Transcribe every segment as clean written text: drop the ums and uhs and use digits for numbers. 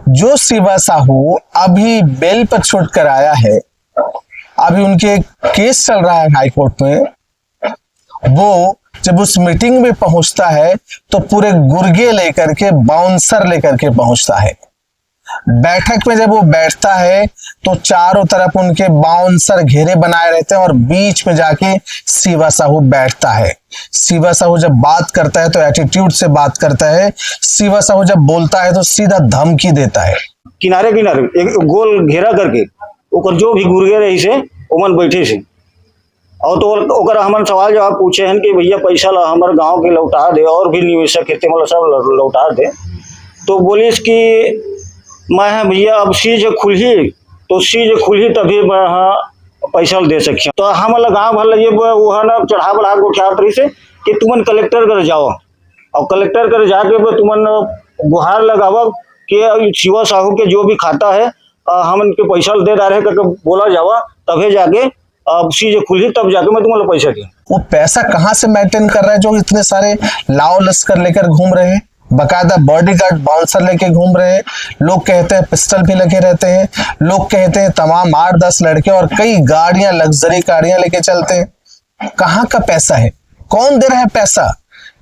जो शिवा साहू अभी बेल पर छूट कर आया है, अभी उनके केस चल रहा है हाई कोर्ट में, वो जब उस मीटिंग में पहुंचता है तो पूरे गुर्गे लेकर के, बाउंसर लेकर के पहुंचता है। बैठक में जब वो बैठता है तो चारों तरफ उनके बाउंसर घेरे बनाए रहते हैं और बीच में जाके शिवा साहू बैठता है। शिवा साहू जब बात करता है तो एटीट्यूड से बात करता है। शिवा साहू जब बोलता है तो सीधा धमकी देता है। किनारे किनारे एक गोल घेरा करके ओकर जो भी गुर्गे रही से ओमन बैठे से, और तो ओकर हमन सवाल जवाब पूछे हैं कि भैया पैसा ला हमारे गांव के लौटा दे और भी निवेशक हेते मतलब सब लौटा दे। तो बोलिस कि मैं भैया अब सीज खुली तो सीज खुली तभी पैसा दे सकिए। तो हम गाँव भर लगे वो है ना चढ़ा बढ़ा के उठा रही से कि तुमन कलेक्टर कर जाओ, और कलेक्टर कर जाके तुमन गुहार लगावा कि शिवा साहू के जो भी खाता है हम इनके पैसा दे रहे करके बोला जावा, तभी जाके अब चीजें खुली तब जाके मैं तुम्हारा पैसा दूं। वो पैसा कहाँ से मेंटेन कर रहा है जो इतने सारे लाव लश्कर लेकर घूम रहे हैं, बकायदा बॉडीगार्ड बाउंसर लेके घूम रहे हैं। लोग कहते हैं पिस्टल भी लगे रहते हैं, लोग कहते हैं तमाम 8-10 लड़के और कई गाड़ियां, लग्जरी गाड़ियां लेके चलते हैं। कहाँ का पैसा है, कौन दे रहा है पैसा?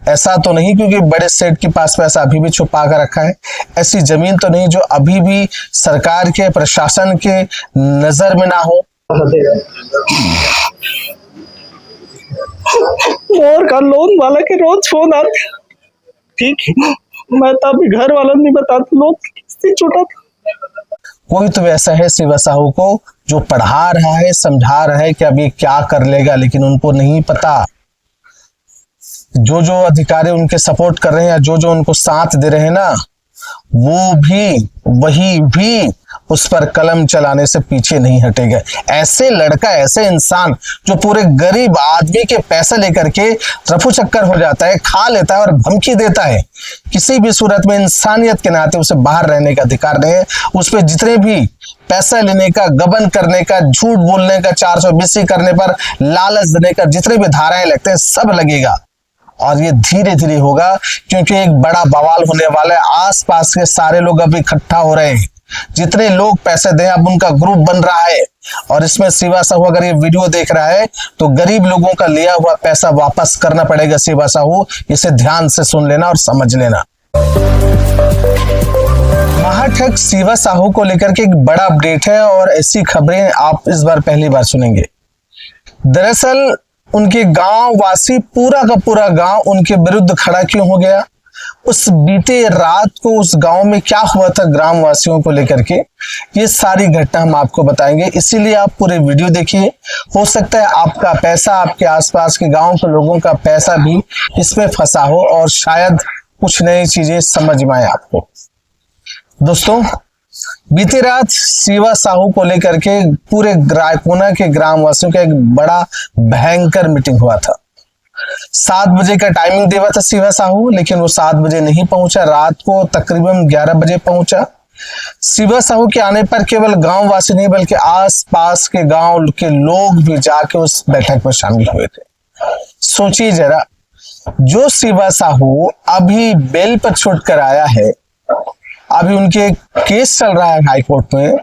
ऐसा तो नहीं क्योंकि बड़े सेठ के पास पैसा अभी भी छुपा कर रखा है। ऐसी जमीन तो नहीं जो अभी भी सरकार के, प्रशासन के नजर में ना हो। और का लोन वाला के रोज फोन आते, ठीक है मैं तो अभी घर वाला नहीं बताता, लोन किस्ती छूटा था। कोई तो वैसा है शिवा साहू को जो पढ़ा रहा है, समझा रहा है कि अब ये क्या कर लेगा, लेकिन उनको नहीं पता। जो जो अधिकारी उनके सपोर्ट कर रहे हैं या जो जो उनको साथ दे रहे हैं ना, वो भी वही भी उस पर कलम चलाने से पीछे नहीं हटेगा। ऐसे लड़का, ऐसे इंसान जो पूरे गरीब आदमी के पैसे लेकर के रफू चक्कर हो जाता है, खा लेता है और धमकी देता है, किसी भी सूरत में इंसानियत के नाते उसे बाहर रहने का अधिकार नहीं है। उस पर जितने भी पैसा लेने का, गबन करने का, झूठ बोलने का, 420 करने पर लालच देने का जितने भी धाराएं लगते हैं सब लगेगा। और ये धीरे धीरे होगा क्योंकि एक बड़ा बवाल होने वाला है। आसपास के सारे लोग अब इकट्ठा हो रहे हैं, जितने लोग पैसे दें अब उनका ग्रुप बन रहा है। और इसमें शिवा साहू अगर ये वीडियो देख रहा है तो गरीब लोगों का लिया हुआ पैसा वापस करना पड़ेगा शिवा साहू। इसे ध्यान से सुन लेना और समझ लेना। महाठग शिवा साहू को लेकर के एक बड़ा अपडेट है और ऐसी खबरें आप इस बार पहली बार सुनेंगे। दरअसल उनके गांव वासी, पूरा का पूरा गांव उनके विरुद्ध खड़ा क्यों हो गया, उस बीते रात को उस गांव में क्या हुआ था ग्राम वासियों को लेकर के, ये सारी घटना हम आपको बताएंगे। इसीलिए आप पूरे वीडियो देखिए। हो सकता है आपका पैसा, आपके आसपास के गांव के लोगों का पैसा भी इसमें फंसा हो और शायद कुछ नई चीजें समझ में आए आपको। दोस्तों, बीती रात शिवा साहू को लेकर के पूरे रायकोना के ग्रामवासियों का एक बड़ा भयंकर मीटिंग हुआ था। 7 बजे का टाइमिंग दिया था शिवा साहू, लेकिन वो 7 बजे नहीं पहुंचा, रात को तकरीबन 11 बजे पहुंचा। शिवा साहू के आने पर केवल गांव वासी नहीं बल्कि आसपास के गांव के लोग भी जाके उस बैठक में शामिल हुए थे। सोचिए जरा, जो शिवा साहू अभी बेल पर छूट कर आया है, अभी उनके केस चल रहा है हाई कोर्ट में,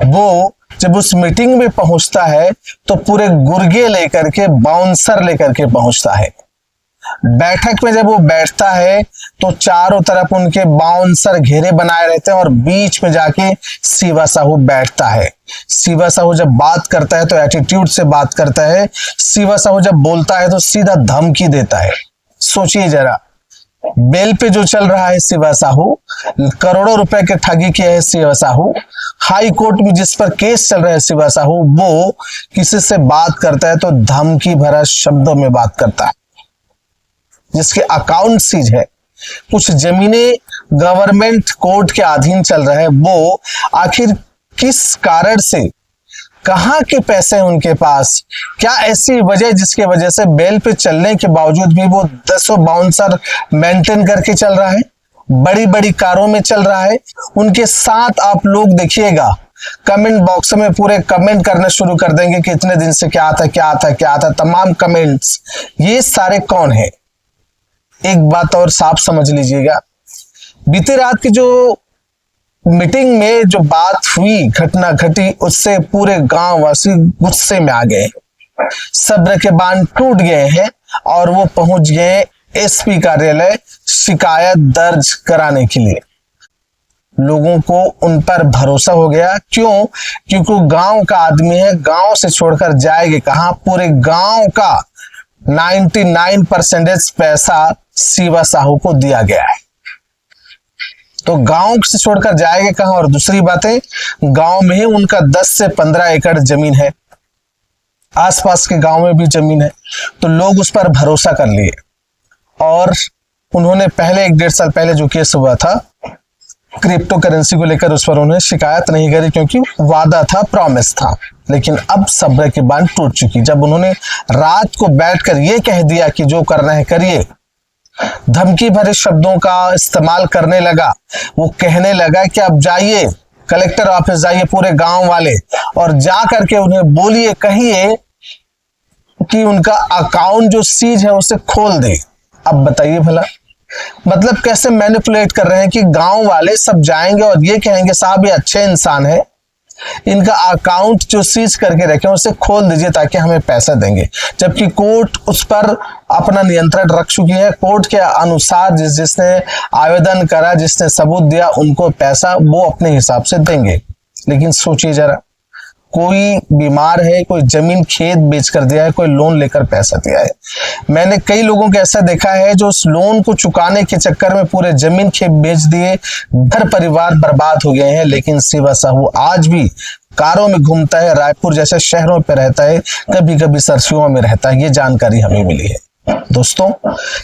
वो जब उस मीटिंग में पहुंचता है तो पूरे गुर्गे लेकर के, बाउंसर लेकर के पहुंचता है। बैठक में जब वो बैठता है तो चारों तरफ उनके बाउंसर घेरे बनाए रहते हैं और बीच में जाके शिवा साहू बैठता है। शिवा साहू जब बात करता है तो एटीट्यूड से बात करता है। शिवा साहू जब बोलता है तो सीधा धमकी देता है। सोचिए जरा, बेल पे जो चल रहा है शिवा साहू, करोड़ों रुपए के ठगी किए है शिवा साहू, हाई कोर्ट में जिस पर केस चल रहा है शिवा साहू, वो किसी से बात करता है तो धमकी भरा शब्दों में बात करता है। जिसके अकाउंट सीज है, कुछ जमीनें गवर्नमेंट कोर्ट के अधीन चल रहा है, वो आखिर किस कारण से, कहां के पैसे हैं उनके पास, क्या ऐसी वजह जिसके वजह से बेल पे चलने के बावजूद भी वो 10 बाउंसर मेंटेन करके चल रहा है, बड़ी बड़ी कारों में चल रहा है। उनके साथ आप लोग देखिएगा, कमेंट बॉक्स में पूरे कमेंट करना शुरू कर देंगे कि इतने दिन से क्या था क्या था क्या था, तमाम कमेंट्स। ये सारे कौन है? एक बात और साफ समझ लीजिएगा, बीती रात की जो मीटिंग में जो बात हुई, घटना घटी, उससे पूरे गांव वासी गुस्से में आ गए, सब्र के बांध टूट गए हैं और वो पहुंच गए एसपी कार्यालय शिकायत दर्ज कराने के लिए। लोगों को उन पर भरोसा हो गया। क्यों? क्योंकि गांव का आदमी है, गांव से छोड़कर जाएंगे कहां? पूरे गांव का 99% पैसा शिवा साहू को दिया गया है, तो गांव से छोड़कर जाएंगे कहां? और दूसरी बात है, गांव में ही उनका 10 से 15 एकड़ जमीन है, आसपास के गांव में भी जमीन है, तो लोग उस पर भरोसा कर लिए और उन्होंने पहले 1-1.5 साल पहले जो केस हुआ था क्रिप्टो करेंसी को लेकर, उस पर उन्होंने शिकायत नहीं करी क्योंकि वादा था, प्रॉमिस था। लेकिन अब सब्र की बांध टूट चुकी। जब उन्होंने रात को बैठकर ये कह दिया कि जो करना है करिए, धमकी भरे शब्दों का इस्तेमाल करने लगा। वो कहने लगा कि अब जाइए कलेक्टर ऑफिस, जाइए पूरे गांव वाले और जा करके उन्हें बोलिए, कहिए कि उनका अकाउंट जो सीज है उसे खोल दे। अब बताइए भला, मतलब कैसे मैनिपुलेट कर रहे हैं कि गांव वाले सब जाएंगे और ये कहेंगे साहब ये अच्छे इंसान है, इनका अकाउंट जो सीज करके रखे उसे खोल दीजिए ताकि हमें पैसा देंगे, जबकि कोर्ट उस पर अपना नियंत्रण रख चुकी है। कोर्ट के अनुसार जिसने आवेदन करा, जिसने सबूत दिया, उनको पैसा वो अपने हिसाब से देंगे। लेकिन सोचिए जरा, कोई बीमार है, कोई जमीन खेत बेच कर दिया है, कोई लोन लेकर पैसा दिया है। मैंने कई लोगों को ऐसा देखा है जो उस लोन को चुकाने के चक्कर में पूरे जमीन खेत बेच दिए, घर परिवार बर्बाद हो गए हैं। लेकिन शिवा साहू आज भी कारों में घूमता है, रायपुर जैसे शहरों पे रहता है, कभी कभी सरसियों में रहता है। ये जानकारी हमें मिली है। दोस्तों,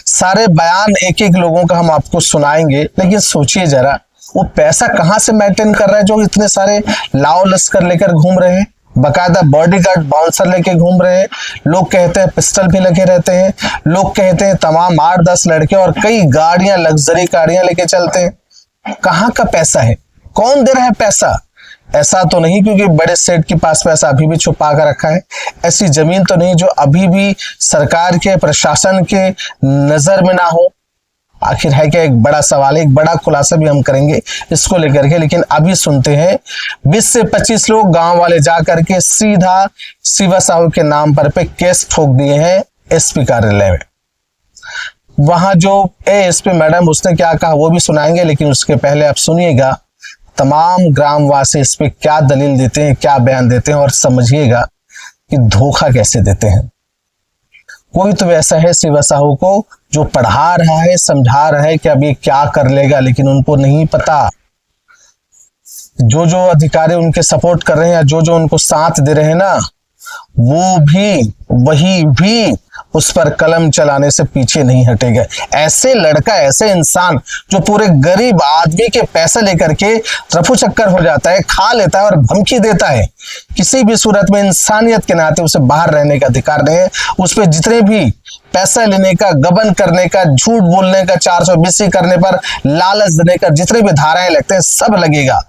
सारे बयान एक एक लोगों का हम आपको सुनाएंगे, लेकिन सोचिए जरा, वो पैसा कहां से मेंटेन कर रहा है जो इतने सारे लाव लश्कर लेकर घूम रहे हैं, बकायदा बॉडीगार्ड बाउंसर लेके घूम रहे हैं। लोग कहते हैं पिस्टल भी लगे रहते हैं, लोग कहते हैं तमाम 8-10 लड़के और कई गाड़ियां, लग्जरी गाड़ियां लेके चलते हैं। कहां का पैसा है? कौन दे रहा है पैसा? ऐसा तो नहीं क्योंकि बड़े सेठ के पास पैसा अभी भी छुपा कर रखा है, ऐसी जमीन तो नहीं जो अभी भी सरकार के, प्रशासन के नजर में ना हो। आखिर है क्या? एक बड़ा सवाल है, एक बड़ा खुलासा भी हम करेंगे इसको लेकर के। लेकिन अभी सुनते हैं, 20 से 25 लोग गांव वाले जा करके सीधा शिवा साहू के नाम पर पे केस ठोक दिए हैं एसपी कार्यालय में। वहां जो एएसपी मैडम उसने क्या कहा वो भी सुनाएंगे, लेकिन उसके पहले आप सुनिएगा तमाम ग्रामवासी इस पे क्या दलील देते हैं, क्या बयान देते हैं, और समझिएगा कि धोखा कैसे देते हैं। कोई तो ऐसा है शिवा साहू को जो पढ़ा रहा है, समझा रहा है कि अब ये क्या कर लेगा, लेकिन उनको नहीं पता। जो जो अधिकारी उनके सपोर्ट कर रहे हैं या जो जो उनको साथ दे रहे हैं ना, वो भी वही भी उस पर कलम चलाने से पीछे नहीं हटेगा। ऐसे लड़का, ऐसे इंसान जो पूरे गरीब आदमी के पैसे लेकर के रफू चक्कर हो जाता है, खा लेता है और धमकी देता है, किसी भी सूरत में इंसानियत के नाते उसे बाहर रहने का अधिकार नहीं है। उस पर जितने भी पैसा लेने का, गबन करने का, झूठ बोलने का, 420 करने पर लालच देने का, जितने भी धाराएं लगते हैं सब लगेगा।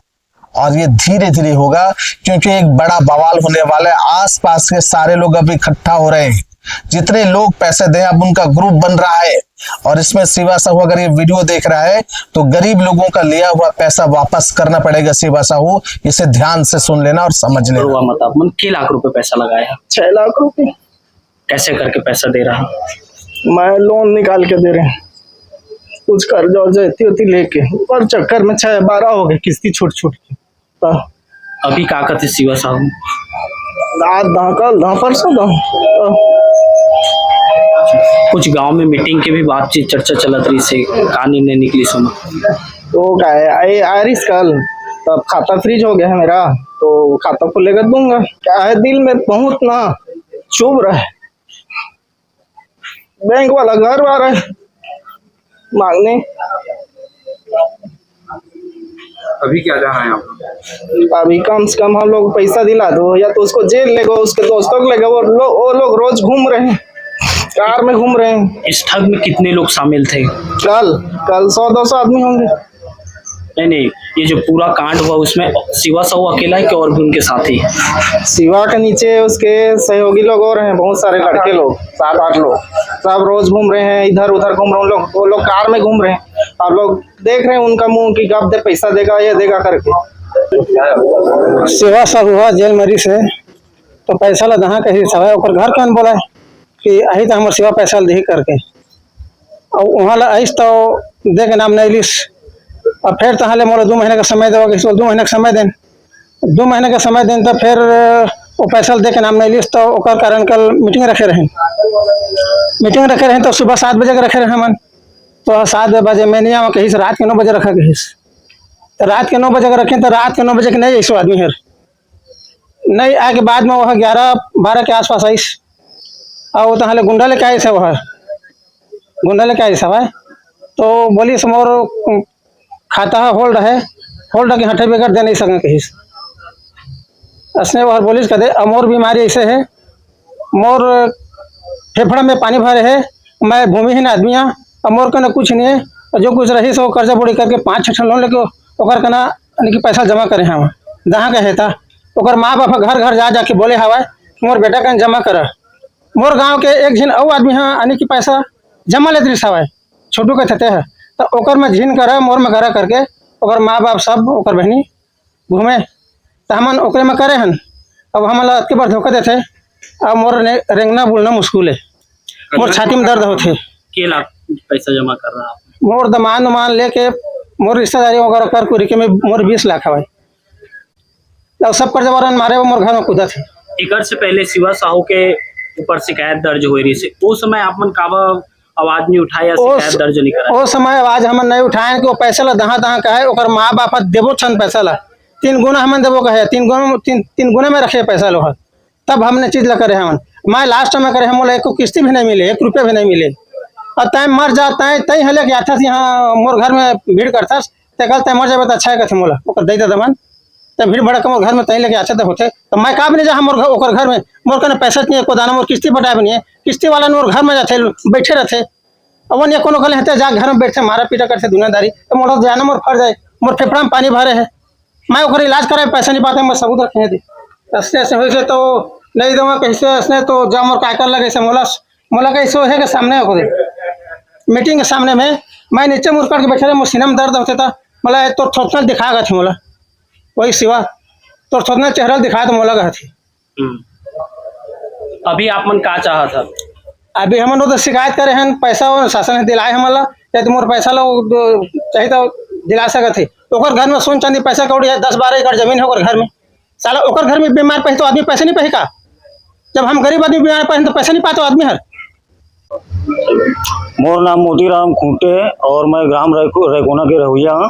और ये धीरे धीरे होगा क्योंकि एक बड़ा बवाल होने वाला है। आसपास के सारे लोग अब इकट्ठा हो रहे हैं, जितने लोग पैसे दें अब उनका ग्रुप बन रहा है। और इसमें शिवा साहू अगर ये वीडियो देख रहा है तो गरीब लोगों का लिया हुआ पैसा वापस करना पड़ेगा। शिवा साहू, इसे ध्यान से सुन लेना और समझ लेना। मतलब कितने लाख रुपए पैसा लगाया? 6 लाख रुपए। कैसे करके पैसा दे रहा? मैं लोन निकाल के दे रहे हैं, कुछ कर्जा वर्जा होती लेके, और चक्कर में 6-12 हो गए किस्ती छूट के। अभी का करते शिवा साहू? कल परसों कुछ गांव में मीटिंग के भी बातचीत चर्चा चलत रही से, का निर्णय निकली सुनो? तो क्या है, आरिस कल तब खाता फ्रीज हो गया है मेरा, तो खाता खुलेगा दूंगा। क्या है, दिल में बहुत ना चुभ रहा है। बैंक वाला घर आ रहा है मांगने। अभी क्या चाह रहे हैं आप? अभी कम से कम हम लोग पैसा दिला दो, या तो उसको जेल ले गो, उसके दोस्तों को ले गो। वो लोग रोज घूम रहे हैं, कार में घूम रहे हैं। इस ठग में कितने लोग शामिल थे? कल 100-200 आदमी होंगे। नहीं, ये जो पूरा कांड हुआ उसमें शिवा साहू अकेला है कि और भी उनके साथी? शिवा के नीचे उसके सहयोगी लोग और हैं, बहुत सारे लड़के लोग, 7-8 लोग, सब रोज घूम रहे हैं, इधर उधर घूम रहे हैं। वो लोग कार में घूम रहे हैं, आप लोग देख रहे हैं उनका मुंह की कब दे पैसा देगा ये देगा करके। शिवा साहू हुआ जेल मरी से तो पैसा ला दहा कही सवाए ओकर घर कौन बोला कि अही तो हमारे शिवा पैसा दे करके, और वहाँ ला आइस तो दे के नाम नहीं लिस, और फिर तो हाले मोला 2 महीने का समय देवा, 2 महीने का समय दें, 2 महीने का समय दें तो फिर वो पैसा दे के नाम नहीं लिस, तो ओकर कारण कल मीटिंग रखे रहे तो सुबह 7 बजे के रखे रहे मन, तो 7 बजे मैं नहीं आवा कहीं से रात के 9 बजे रखा कहीं से, तो रात के 9 बजे का रखें तो रात के 9 बजे के नहीं ऐसे आदमी है नहीं आए के बाद में वह 11-12 के आसपास आईस, और वो तो हाले गुंडा लेके आए थे, वह गुंडा लेके आए सब है, तो बोली समोर खाता है होल्ड के हटे बगैर दे नहीं सकें कहीं से। असने वह बोलिस कहते मोर बीमारी ऐसे है, मोर फेफड़ा में पानी भरे है, मैं भूमिहीन आदमी हाँ, और मोर का ना कुछ नहीं है, और जो कुछ रही सो कर्जा बोड़ी करके 5-6 लोन लेके ओकर का ना कि पैसा जमा करे हम जहाँ का है था, ओकर माँ बाप घर घर जा जाके बोले हवा मोर बेटा का जमा कर, मोर गाँव के एक झिन और आदमी हाँ यानी कि पैसा जमा लेते हवा छोटू के थे है, तो ओकर में झिन करा मोर में करा करके ओकर माँ बाप सब ओकर बहनी घूमे, तो हमन ओकरे में करे हन, अब हम के बार धोखा देते, अब मोर रेंगना बोलना मुश्किल है, मोर छाती में दर्द होते। के लाख पैसा जमा कर रहा है? मोर दमान लेके मोर रिश्तेदारी वगैरह कर कुरी के में मोर 20 लाख हवा, अब सब कर्जा वारन मारे मोर घर में कूदा थे। एक से पहले शिवा साहू के ऊपर शिकायत दर्ज हो रही से, उस समय आपन काबा आवाज नहीं उठाया, शिकायत दर्ज नहीं करा? उस समय आवाज हम नहीं उठाए कि वो पैसा ला दहा का है, ओकर माँ बाप देवो छन पैसा ला 3 गुना हमन देवो कहे, 3 गुना में रखे पैसा लोहा, तब हमने चीज ला करे हमन। मैं लास्ट में करे हम 1 किस्ती भी नहीं मिले, 1 रुपया भी नहीं मिले, और तय मर जाता है तय हले के आता यहाँ मोर घर में भीड़ करता ते कल तय मर जाए तो अच्छा है कहते मोला ओकर दे दमन, तब भीड़ भड़क मोर घर में तय लेके अच्छा तो होते, तो मैं का भी नहीं जा मोर ओकर घर में मोर कने पैसा नहीं है, को दाना मोर किस्ती बटा भी नहीं है, किस्ती वाला मोर घर में जाते बैठे रहते, अब वो कोनो कल हेते जा घर में बैठे मारा पीटा करते दुनियादारी, तो मोर जाना मोर फट जाए, मोर फेफड़ा में पानी भरे है, मैं ओकर इलाज कराए पैसा नहीं पाते, मैं सबूत रखे थे ऐसे ऐसे हुई से तो नहीं दूंगा कैसे ऐसे, तो जा मोर का कर लगे मोला कैसे है के सामने हो मीटिंग के सामने में मैं नीचे मुड़ करके बैठे रहे, मोर सीना में दर्द होता था, मोला तो थोड़ा दिखा गए थे, मोला वही सिवा तो थोड़ा चेहरा दिखाया तो मोला गए थे। अभी आप मन का चाहा था? अभी हम तो शिकायत करे हैं, पैसा शासन दिलाए हमला, तो मोर पैसा लो चाहिए तो दिला सकते, ओकर घर में सोन चांदी पैसा कौड़ी है, 10-12 एकड़ जमीन है ओकर घर में, साला ओकर घर में बीमार पहे तो आदमी पैसे नहीं पहे का, जब हम गरीब आदमी बीमार पहे तो पैसा नहीं पाते आदमी हर। मोर नाम मोतीराम खूंटे है और मैं ग्राम रैकोना के रहुइया हूँ,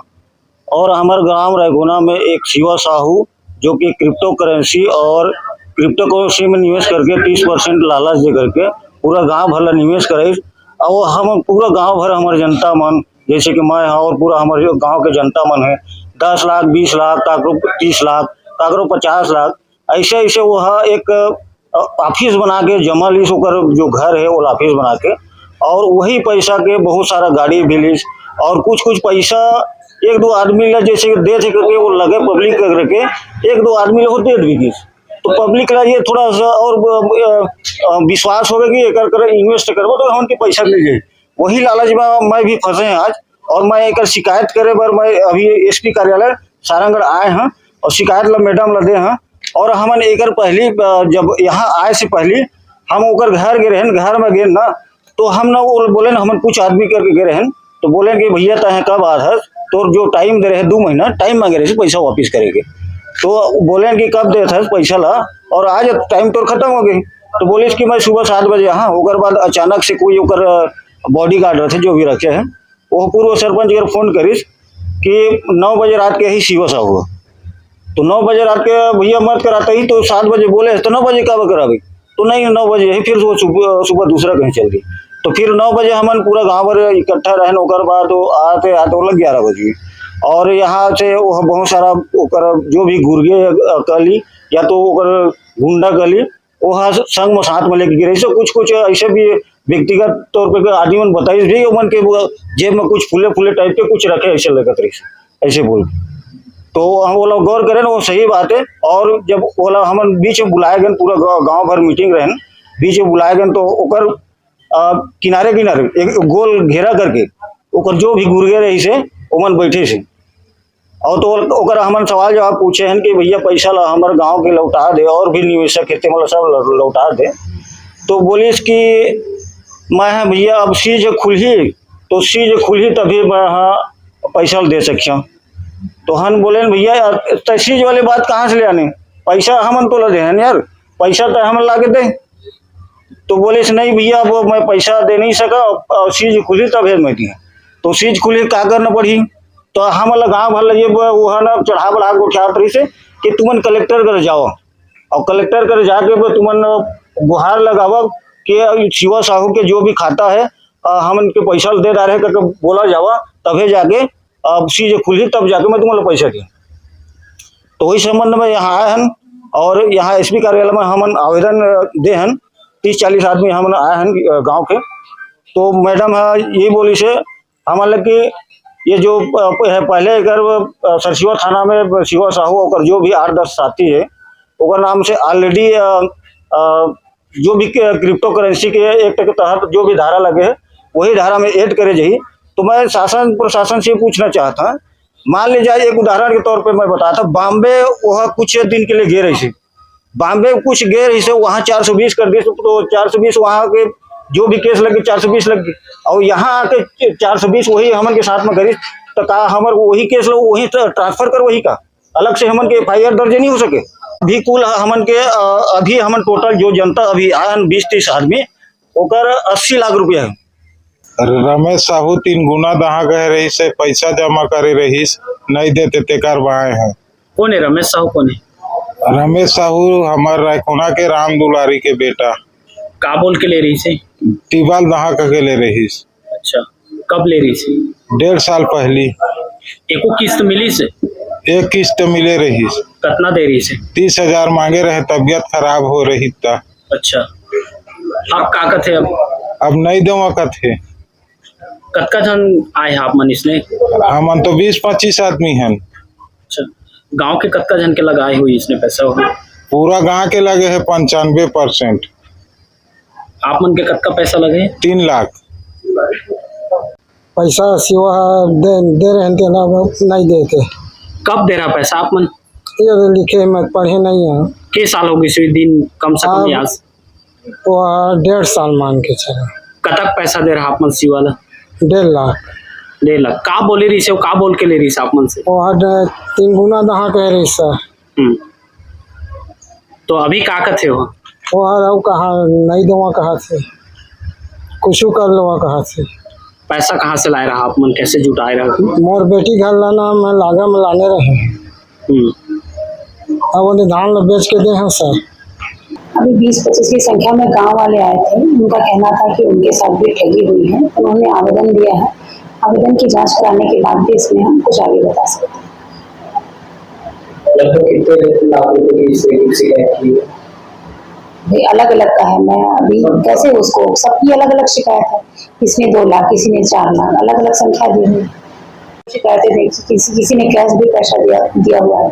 और हमारे ग्राम रैकोना में एक शिवा साहू जो कि क्रिप्टो करेंसी में निवेश करके 30% लालच दे करके पूरा गांव भर निवेश करे, और हम पूरा गांव भर हमारे जनता मन जैसे कि मैं हाँ और पूरा हमारे गांव के जनता मन है 10 लाख 20 लाख काकरो 30 लाख काकरो 50 लाख ऐसे ऐसे वह एक ऑफिस बना के जमा लीस, जो घर है वो ऑफिस बना के, और वही पैसा के बहुत सारा गाड़ी भी लीस, और कुछ पैसा 1-2 आदमी ला जैसे दे थे करके वो लगे पब्लिक करके 1-2 आदमी लोग दे दी, तो पब्लिक ला ये थोड़ा सा और विश्वास होगा कि एक इन्वेस्ट करबो तो हमके पैसा मिल जाए, वही लालच में मैं भी फंसे हैं आज, और मैं एक शिकायत करे बार मैं अभी SP कार्यालय सारंगढ़ आए हैं और शिकायत ला मैडम ला दे हैं, और हमन एक पहली जब यहाँ आए से पहले हम ओकर घर गए रहन, घर में गए ना तो हम ना वो बोले ना हम कुछ आदमी करके गए रहन, तो बोले कि भैया तय कब आ है, तो जो टाइम दे रहे 2 महीना टाइम मांगे रहे पैसा वापिस करेंगे, तो बोले कि कब दे था पैसा ला, और आज टाइम तो खत्म हो गई, तो बोले कि मैं सुबह 7 बजे हाँ, ओकर बाद अचानक से कोई ओकर बॉडी गार्ड रखे जो भी रखे हैं वो पूर्व सरपंच के फोन करिस कि 9 बजे रात के ही शिवा साहू हुआ, तो 9 बजे रात के भैया मत कराते ही, तो 7 बजे बोले तो 9 बजे कब कराबी, तो नहीं 9 बजे ही, फिर वो सुबह दूसरा कहीं चल गई, तो फिर 9 बजे हमन पूरा गाँव भर इकट्ठा रहन, ओकर बाद आते लग 11 बजे, और यहाँ से बहुत सारा ओकर जो भी गुर्गे कली या तो ओकर गुंडा कली वहाँ संग में साथ में लेके गिरे, से कुछ ऐसे भी व्यक्तिगत तौर पे आदमी मन बताइए भी मन के जेब में कुछ फूले टाइप के कुछ रखे ऐसे लगत रही ऐसे बोल। तो हम वो लोग गौर करें वो सही बात है। और जब वो लोग हम बीच में बुलाए गए, पूरा गांव भर मीटिंग रहन, बीच में बुलाए गए तो ओकर किनारे किनारे एक गोल घेरा करके ओकर जो भी गुर्गे रही से ओमन बैठे से। और तो ओकर हमन सवाल जवाब पूछे हैं कि भैया पैसा ला हमारे गांव के लौटा दे, और भी निवेशक खेती मतलब सब लौटा दे। तो बोलिस कि मैं भैया अब सीज खुली तो सीज खुली तभी मैं पैसा दे सकिया। तो हम बोले भैया सीज वाली बात कहाँ से ले आने, पैसा हमन तो ला दे यार, पैसा तो हम ला के दे। तो बोले नहीं भैया वो मैं पैसा दे नहीं सका, सीज खुली तब मैं दिया। तो सीज खुली क्या करना पड़ी, तो हम गाँव भर लगे वो है ना चढ़ा बढ़ा के उठा रही से कि तुमन कलेक्टर कर जाओ, और कलेक्टर कर जाके तुमन गुहार लगावा कि शिवा साहू के जो भी खाता है हम इनके पैसा दे रहे हैं करके बोला जावा, तभी जाके सीज खुली तब जाके मैं तुम्हारा पैसा दी। तो वही संबंध में यहाँ आए हैं, और यहाँ एसपी कार्यालय में हम आवेदन दे हैं। 30-40 आदमी हम आए हैं गांव के। तो मैडम है ये बोली से हमारे कि ये जो पहले अगर सरसिवा थाना में शिवा साहू और जो भी 8-10 साथी है ओकर नाम से ऑलरेडी जो भी क्रिप्टो करेंसी के एक्ट के तहत जो भी धारा लगे है वही धारा में ऐड करे जाइए। तो मैं शासन प्रशासन से पूछना चाहता, मान लीजिए एक उदाहरण के तौर पे मैं बताता, बॉम्बे वह कुछ दिन के लिए गए रही थी, बॉम्बे कुछ गए रही से वहाँ 420 कर दिए, तो 420 वहाँ के जो भी केस लगे 420 लग गई, और यहाँ आके 420 वही हमन के साथ में करी, तो कहा हमर वही केस लो वही ट्रांसफर कर, वही का अलग से हमन के FIR दर्ज नहीं हो सके। अभी कुल हमन के अभी हमन टोटल जो जनता अभी आयन 20-30 आदमी ओकर 80 लाख रुपया है। रमेश साहू 3 गुना दहा गए रही से पैसा जमा करे रही नहीं देते ते करवाए हैं। कौन है रमेश साहू, कौन है? रमेश साहू हमारे रायकोना के राम दुलारी के बेटा। का बोल के ले रही से? टिबाल दहा के ले रही। अच्छा, कब ले रही से? 1.5 साल पहली। एको किस्त मिली से? एक किस्त मिले रही। कितना दे रही से? 30,000 मांगे रहे, तबियत खराब हो रही था। अच्छा, अब का कथे? अब नहीं देवा कथे। कतका जन आए आप मन इसने? हमन तो 20-25 आदमी हैं। अच्छा, गांव के कतका जन के लगाए हुई इसने पैसा हो? पूरा गांव के लगे है 95%। आप मन के कतका पैसा लगे? 3 लाख। पैसा सिवा दे रहे थे ना, नहीं देते। कब दे रहा पैसा आप मन? ये लिखे मैं पढ़े नहीं है। के साल हो गए दिन कम से कम याद? वो 1.5 साल मान के चला। कतक पैसा दे रहा आप मन सी वाला? 1.5 लाख। 1.5 लाख का बोले रही से, का बोल के ले रही से आप मन से? वो 3 गुना दहा कह रही सर। तो अभी का कथे हो? वो कहा नहीं दूंगा, कहा से कुछ कर लो, कहा से पैसा कहाँ से लाए रहा आप मन, कैसे जुटाए रहा? मोर बेटी घर लाना मैं लागा में लाने रहे। अब उन्हें धान बेच के दे हैं सर। अभी 20-25 की संख्या में गांव वाले आए थे, उनका कहना था कि उनके साथ भी ठगी हुई है। उन्होंने आवेदन दिया है, आवेदन की जांच कराने के बाद भी इसमें हम कुछ आगे बता सकते हैं। कितने लाख रुपए की शिकायत की है? अलग अलग का है, मैं अभी कैसे उसको, सबकी अलग अलग शिकायत है, किसी ने 2 लाख, किसी ने 4 लाख, अलग अलग संख्या दी है। शिकायतें देखी, किसी ने कैश भी पैसा दिया हुआ है,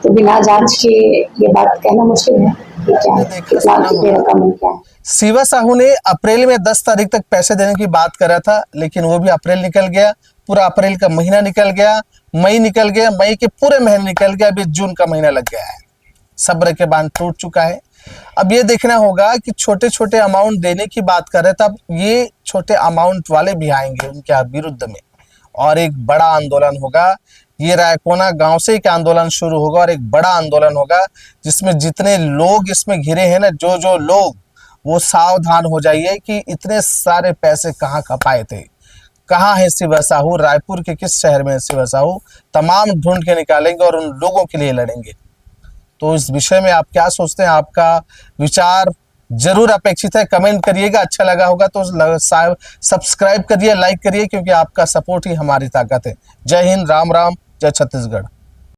तो बिना जांच के ये बात कहना मुश्किल है कि क्या है, कितना रकम है, क्या है। शिवा साहू ने अप्रैल में 10 तारीख तक पैसे देने की बात करा था, लेकिन वो भी अप्रैल निकल गया, पूरा अप्रैल का महीना निकल गया, मई निकल गया, मई के पूरे महीने निकल गया, अभी जून का महीना लग गया है। सब्र के बांध टूट चुका है। अब ये देखना होगा कि छोटे छोटे अमाउंट देने की बात कर रहे थे, अब ये छोटे अमाउंट वाले भी आएंगे उनके विरुद्ध में, और एक बड़ा आंदोलन होगा। ये रायकोना गांव से एक आंदोलन शुरू होगा और एक बड़ा आंदोलन होगा, जिसमें जितने लोग इसमें घिरे हैं ना, जो लोग, वो सावधान हो जाइए कि इतने सारे पैसे कहाँ खपाए थे, कहाँ है शिवा साहू, रायपुर के किस शहर में है शिवा साहू, तमाम ढूंढ के निकालेंगे और उन लोगों के लिए लड़ेंगे। तो इस विषय में आप क्या सोचते हैं, आपका विचार जरूर अपेक्षित है, कमेंट करिएगा। अच्छा लगा होगा तो सब्सक्राइब करिए, लाइक करिए, क्योंकि आपका सपोर्ट ही हमारी ताकत है। जय हिंद, राम राम, जय छत्तीसगढ़।